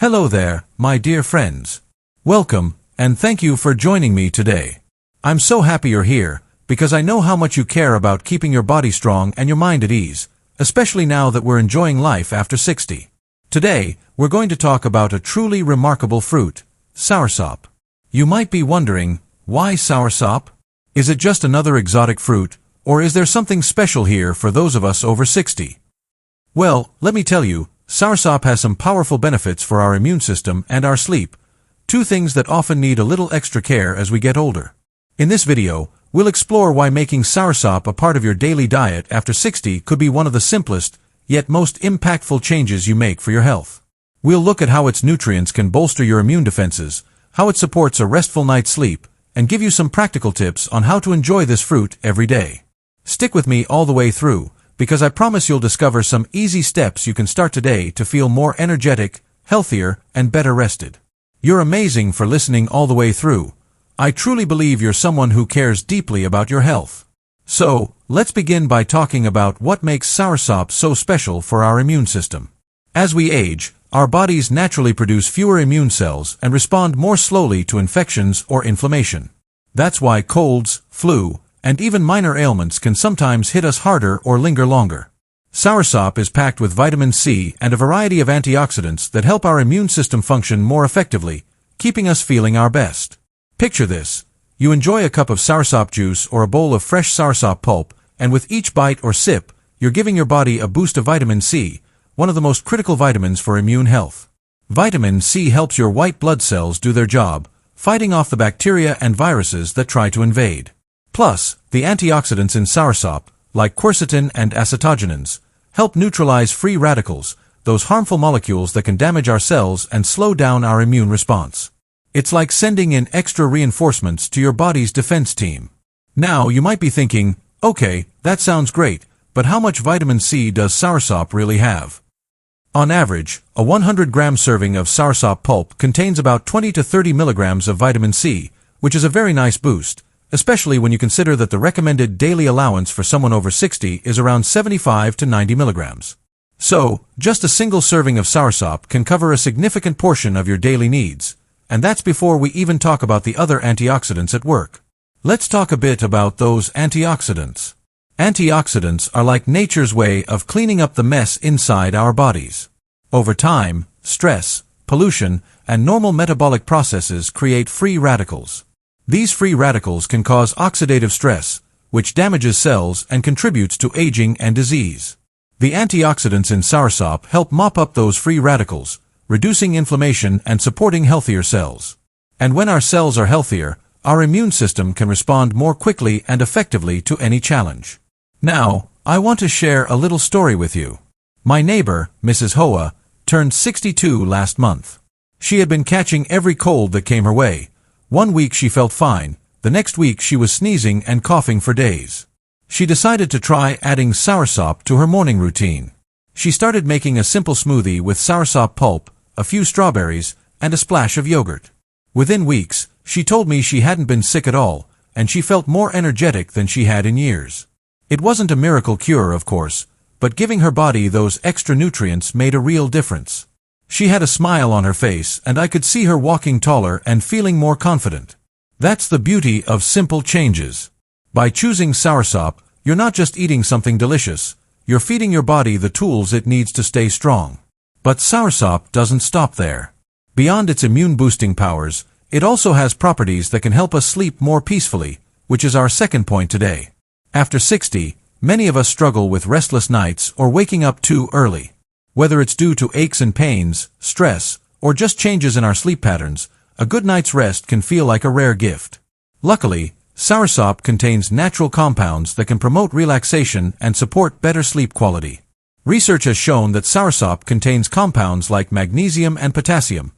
Hello there, my dear friends. Welcome, and thank you for joining me today. I'm so happy you're here, because I know how much you care about keeping your body strong and your mind at ease, especially now that we're enjoying life after 60. Today, we're going to talk about a truly remarkable fruit, soursop. You might be wondering, why soursop? Is it just another exotic fruit, or is there something special here for those of us over 60? Well, let me tell you, soursop has some powerful benefits for our immune system and our sleep, two things that often need a little extra care as we get older. In this video, we'll explore why making soursop a part of your daily diet after 60 could be one of the simplest, yet most impactful changes you make for your health. We'll look at how its nutrients can bolster your immune defenses, how it supports a restful night's sleep, and give you some practical tips on how to enjoy this fruit every day. Stick with me all the way through, because I promise you'll discover some easy steps you can start today to feel more energetic, healthier, and better rested. You're amazing for listening all the way through. I truly believe you're someone who cares deeply about your health. So, let's begin by talking about what makes soursop so special for our immune system. As we age, our bodies naturally produce fewer immune cells and respond more slowly to infections or inflammation. That's why colds, flu, and even minor ailments can sometimes hit us harder or linger longer. Soursop is packed with vitamin C and a variety of antioxidants that help our immune system function more effectively, keeping us feeling our best. Picture this. You enjoy a cup of soursop juice or a bowl of fresh soursop pulp, and with each bite or sip, you're giving your body a boost of vitamin C, one of the most critical vitamins for immune health. Vitamin C helps your white blood cells do their job, fighting off the bacteria and viruses that try to invade. Plus, the antioxidants in soursop, like quercetin and acetogenins, help neutralize free radicals, those harmful molecules that can damage our cells and slow down our immune response. It's like sending in extra reinforcements to your body's defense team. Now, you might be thinking, okay, that sounds great, but how much vitamin C does soursop really have? On average, a 100-gram serving of soursop pulp contains about 20 to 30 milligrams of vitamin C, which is a very nice boost, especially when you consider that the recommended daily allowance for someone over 60 is around 75 to 90 milligrams. So, just a single serving of soursop can cover a significant portion of your daily needs, and that's before we even talk about the other antioxidants at work. Let's talk a bit about those antioxidants. Antioxidants are like nature's way of cleaning up the mess inside our bodies. Over time, stress, pollution, and normal metabolic processes create free radicals. These free radicals can cause oxidative stress, which damages cells and contributes to aging and disease. The antioxidants in soursop help mop up those free radicals, reducing inflammation and supporting healthier cells. And when our cells are healthier, our immune system can respond more quickly and effectively to any challenge. Now, I want to share a little story with you. My neighbor, Mrs. Hoa, turned 62 last month. She had been catching every cold that came her way. One week she felt fine, the next week she was sneezing and coughing for days. She decided to try adding soursop to her morning routine. She started making a simple smoothie with soursop pulp, a few strawberries, and a splash of yogurt. Within weeks, she told me she hadn't been sick at all, and she felt more energetic than she had in years. It wasn't a miracle cure, of course, but giving her body those extra nutrients made a real difference. She had a smile on her face, and I could see her walking taller and feeling more confident. That's the beauty of simple changes. By choosing soursop, you're not just eating something delicious, you're feeding your body the tools it needs to stay strong. But soursop doesn't stop there. Beyond its immune-boosting powers, it also has properties that can help us sleep more peacefully, which is our second point today. After 60, many of us struggle with restless nights or waking up too early. Whether it's due to aches and pains, stress, or just changes in our sleep patterns, a good night's rest can feel like a rare gift. Luckily, soursop contains natural compounds that can promote relaxation and support better sleep quality. Research has shown that soursop contains compounds like magnesium and potassium,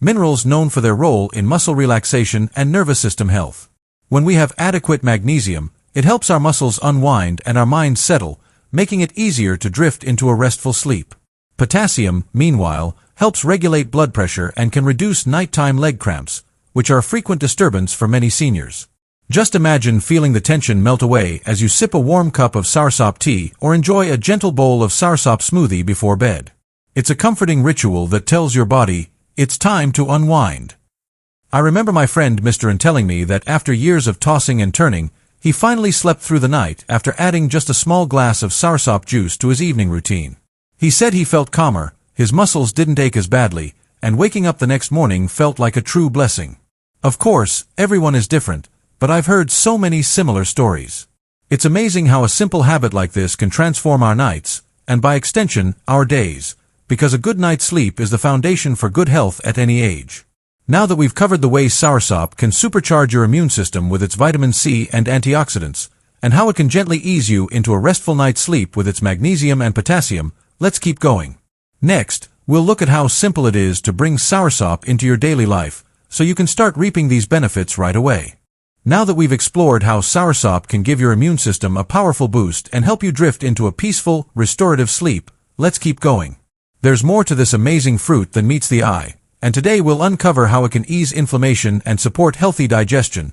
minerals known for their role in muscle relaxation and nervous system health. When we have adequate magnesium, it helps our muscles unwind and our minds settle, making it easier to drift into a restful sleep. Potassium, meanwhile, helps regulate blood pressure and can reduce nighttime leg cramps, which are a frequent disturbance for many seniors. Just imagine feeling the tension melt away as you sip a warm cup of soursop tea or enjoy a gentle bowl of soursop smoothie before bed. It's a comforting ritual that tells your body, It's time to unwind. I remember my friend Mr. N telling me that after years of tossing and turning, he finally slept through the night after adding just a small glass of soursop juice to his evening routine. He said he felt calmer, his muscles didn't ache as badly, and waking up the next morning felt like a true blessing. Of course, everyone is different, but I've heard so many similar stories. It's amazing how a simple habit like this can transform our nights, and by extension, our days, because a good night's sleep is the foundation for good health at any age. Now that we've covered the way soursop can supercharge your immune system with its vitamin C and antioxidants, and how it can gently ease you into a restful night's sleep with its magnesium and potassium, let's keep going. Next, we'll look at how simple it is to bring soursop into your daily life, so you can start reaping these benefits right away. Now that we've explored how soursop can give your immune system a powerful boost and help you drift into a peaceful, restorative sleep, let's keep going. There's more to this amazing fruit than meets the eye, and today we'll uncover how it can ease inflammation and support healthy digestion,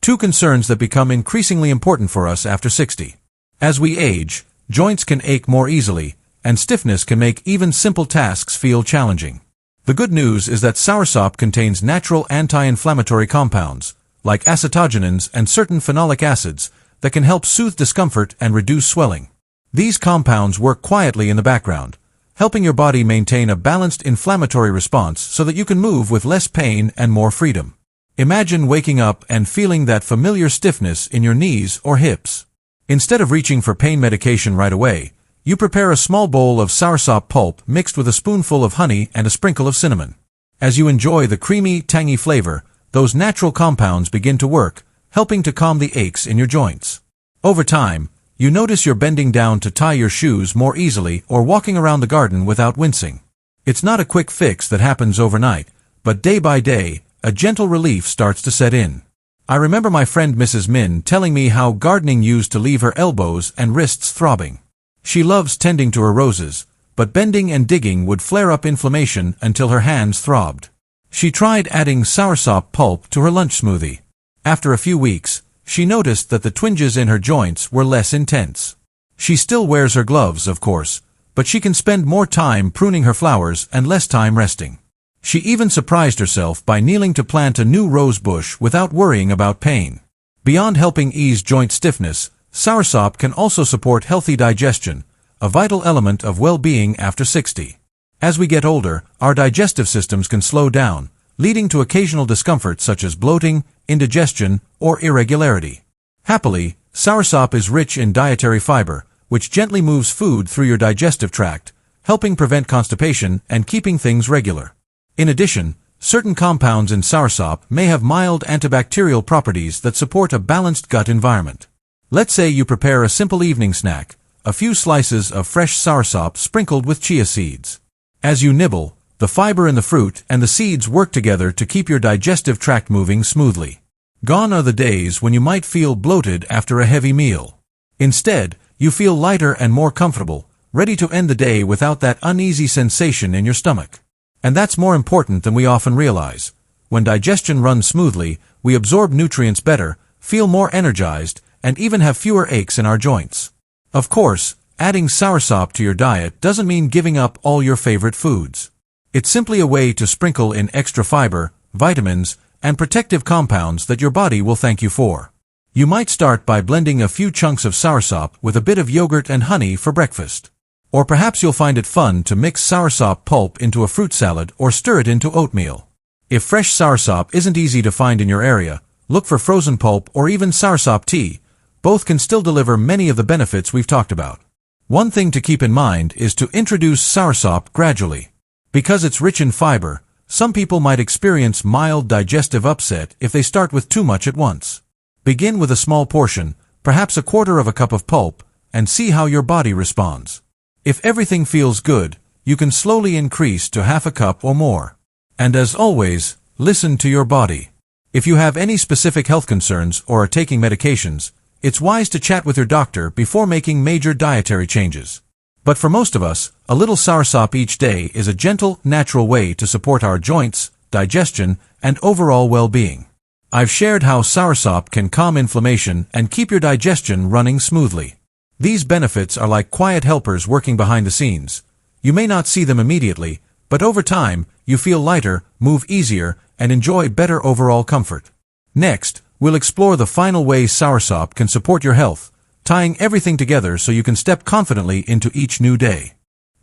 two concerns that become increasingly important for us after 60. As we age, joints can ache more easily, and stiffness can make even simple tasks feel challenging. The good news is that soursop contains natural anti-inflammatory compounds, like acetogenins and certain phenolic acids, that can help soothe discomfort and reduce swelling. These compounds work quietly in the background, helping your body maintain a balanced inflammatory response so that you can move with less pain and more freedom. Imagine waking up and feeling that familiar stiffness in your knees or hips. Instead of reaching for pain medication right away, you prepare a small bowl of soursop pulp mixed with a spoonful of honey and a sprinkle of cinnamon. As you enjoy the creamy, tangy flavor, those natural compounds begin to work, helping to calm the aches in your joints. Over time, you notice you're bending down to tie your shoes more easily or walking around the garden without wincing. It's not a quick fix that happens overnight, but day by day, a gentle relief starts to set in. I remember my friend Mrs. Min telling me how gardening used to leave her elbows and wrists throbbing. She loves tending to her roses, but bending and digging would flare up inflammation until her hands throbbed. She tried adding soursop pulp to her lunch smoothie. After a few weeks, she noticed that the twinges in her joints were less intense. She still wears her gloves, of course, but she can spend more time pruning her flowers and less time resting. She even surprised herself by kneeling to plant a new rose bush without worrying about pain. Beyond helping ease joint stiffness, soursop can also support healthy digestion, a vital element of well-being after 60. As we get older, our digestive systems can slow down, leading to occasional discomfort such as bloating, indigestion, or irregularity. Happily, soursop is rich in dietary fiber, which gently moves food through your digestive tract, helping prevent constipation and keeping things regular. In addition, certain compounds in soursop may have mild antibacterial properties that support a balanced gut environment. Let's say you prepare a simple evening snack, a few slices of fresh soursop sprinkled with chia seeds. As you nibble, the fiber in the fruit and the seeds work together to keep your digestive tract moving smoothly. Gone are the days when you might feel bloated after a heavy meal. Instead, you feel lighter and more comfortable, ready to end the day without that uneasy sensation in your stomach. And that's more important than we often realize. When digestion runs smoothly, we absorb nutrients better, feel more energized, and even have fewer aches in our joints. Of course, adding soursop to your diet doesn't mean giving up all your favorite foods. It's simply a way to sprinkle in extra fiber, vitamins, and protective compounds that your body will thank you for. You might start by blending a few chunks of soursop with a bit of yogurt and honey for breakfast. Or perhaps you'll find it fun to mix soursop pulp into a fruit salad or stir it into oatmeal. If fresh soursop isn't easy to find in your area, look for frozen pulp or even soursop tea. Both can still deliver many of the benefits we've talked about. One thing to keep in mind is to introduce soursop gradually. Because it's rich in fiber, some people might experience mild digestive upset if they start with too much at once. Begin with a small portion, perhaps a quarter of a cup of pulp, and see how your body responds. If everything feels good, you can slowly increase to half a cup or more. And as always, listen to your body. If you have any specific health concerns or are taking medications, it's wise to chat with your doctor before making major dietary changes. But for most of us, a little soursop each day is a gentle, natural way to support our joints, digestion, and overall well-being. I've shared how soursop can calm inflammation and keep your digestion running smoothly. These benefits are like quiet helpers working behind the scenes. You may not see them immediately, But over time, you feel lighter, move easier, and enjoy better overall comfort. Next, we'll explore the final ways Soursop can support your health, tying everything together so you can step confidently into each new day.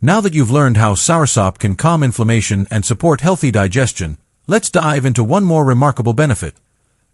Now that you've learned how Soursop can calm inflammation and support healthy digestion, let's dive into one more remarkable benefit: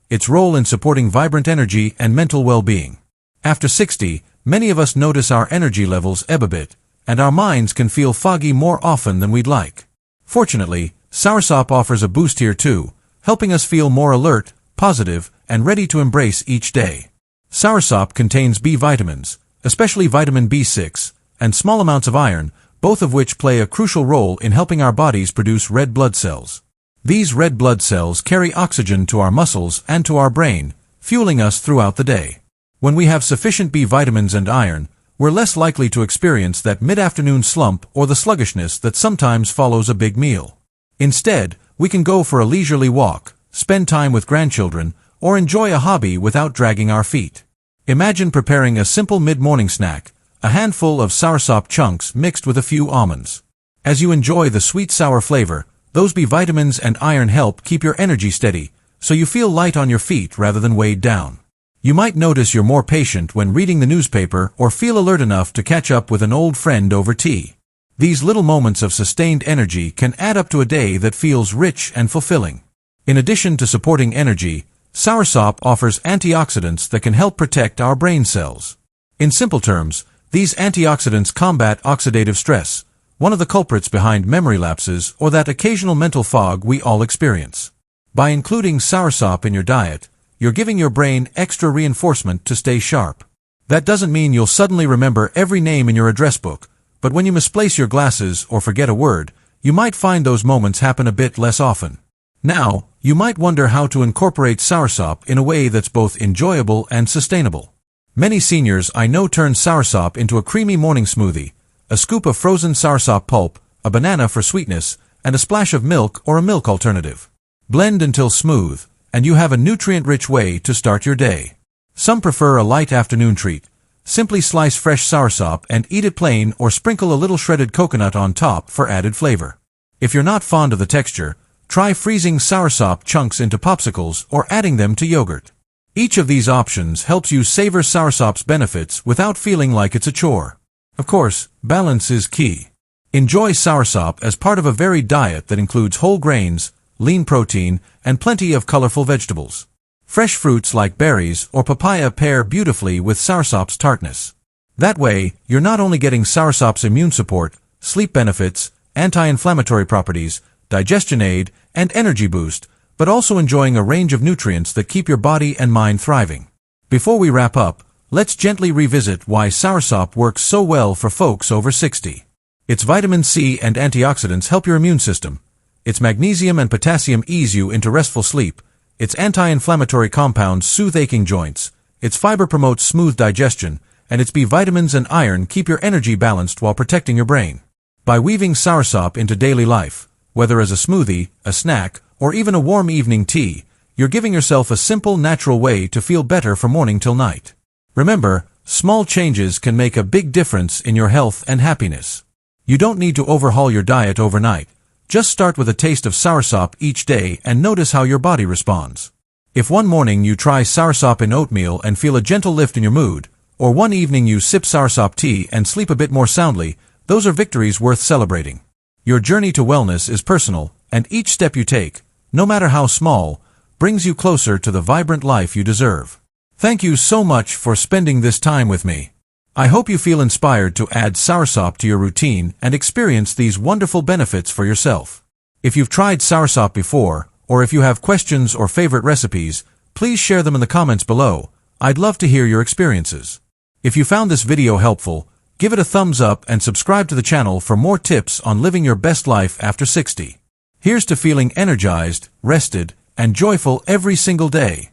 its role in supporting vibrant energy and mental well-being. After 60, many of us notice our energy levels ebb a bit, and our minds can feel foggy more often than we'd like. Fortunately, Soursop offers a boost here too, helping us feel more alert, positive, and ready to embrace each day. Soursop contains B vitamins, especially vitamin B6, and small amounts of iron, both of which play a crucial role in helping our bodies produce red blood cells. These red blood cells carry oxygen to our muscles and to our brain, fueling us throughout the day. When we have sufficient B vitamins and iron, we're less likely to experience that mid-afternoon slump or the sluggishness that sometimes follows a big meal. Instead, we can go for a leisurely walk, spend time with grandchildren, or enjoy a hobby without dragging our feet. Imagine preparing a simple mid-morning snack, a handful of Soursop chunks mixed with a few almonds. As you enjoy the sweet-sour flavor, those B vitamins and iron help keep your energy steady, so you feel light on your feet rather than weighed down. You might notice you're more patient when reading the newspaper or feel alert enough to catch up with an old friend over tea. These little moments of sustained energy can add up to a day that feels rich and fulfilling. In addition to supporting energy, Soursop offers antioxidants that can help protect our brain cells. In simple terms, these antioxidants combat oxidative stress, one of the culprits behind memory lapses or that occasional mental fog we all experience. By including Soursop in your diet, you're giving your brain extra reinforcement to stay sharp. That doesn't mean you'll suddenly remember every name in your address book, but when you misplace your glasses or forget a word, you might find those moments happen a bit less often. Now, you might wonder how to incorporate Soursop in a way that's both enjoyable and sustainable. Many seniors I know turn Soursop into a creamy morning smoothie, a scoop of frozen Soursop pulp, a banana for sweetness, and a splash of milk or a milk alternative. Blend until smooth, and you have a nutrient-rich way to start your day. Some prefer a light afternoon treat. Simply slice fresh Soursop and eat it plain or sprinkle a little shredded coconut on top for added flavor. If you're not fond of the texture, try freezing Soursop chunks into popsicles or adding them to yogurt. Each of these options helps you savor Soursop's benefits without feeling like it's a chore. Of course, balance is key. Enjoy Soursop as part of a varied diet that includes whole grains, lean protein, and plenty of colorful vegetables. Fresh fruits like berries or papaya pair beautifully with Soursop's tartness. That way, you're not only getting Soursop's immune support, sleep benefits, anti-inflammatory properties, digestion aid, and energy boost, but also enjoying a range of nutrients that keep your body and mind thriving. Before we wrap up, let's gently revisit why Soursop works so well for folks over 60. Its vitamin C and antioxidants help your immune system. Its magnesium and potassium ease you into restful sleep. Its anti-inflammatory compounds soothe aching joints. Its fiber promotes smooth digestion, and its B vitamins and iron keep your energy balanced while protecting your brain. By weaving Soursop into daily life, whether as a smoothie, a snack, or even a warm evening tea, you're giving yourself a simple, natural way to feel better from morning till night. Remember, small changes can make a big difference in your health and happiness. You don't need to overhaul your diet overnight. Just start with a taste of Soursop each day and notice how your body responds. If one morning you try Soursop in oatmeal and feel a gentle lift in your mood, or one evening you sip Soursop tea and sleep a bit more soundly, those are victories worth celebrating. Your journey to wellness is personal, and each step you take, no matter how small, brings you closer to the vibrant life you deserve. Thank you so much for spending this time with me. I hope you feel inspired to add Soursop to your routine and experience these wonderful benefits for yourself. If you've tried Soursop before, or if you have questions or favorite recipes, please share them in the comments below. I'd love to hear your experiences. If you found this video helpful, give it a thumbs up and subscribe to the channel for more tips on living your best life after 60. Here's to feeling energized, rested, and joyful every single day.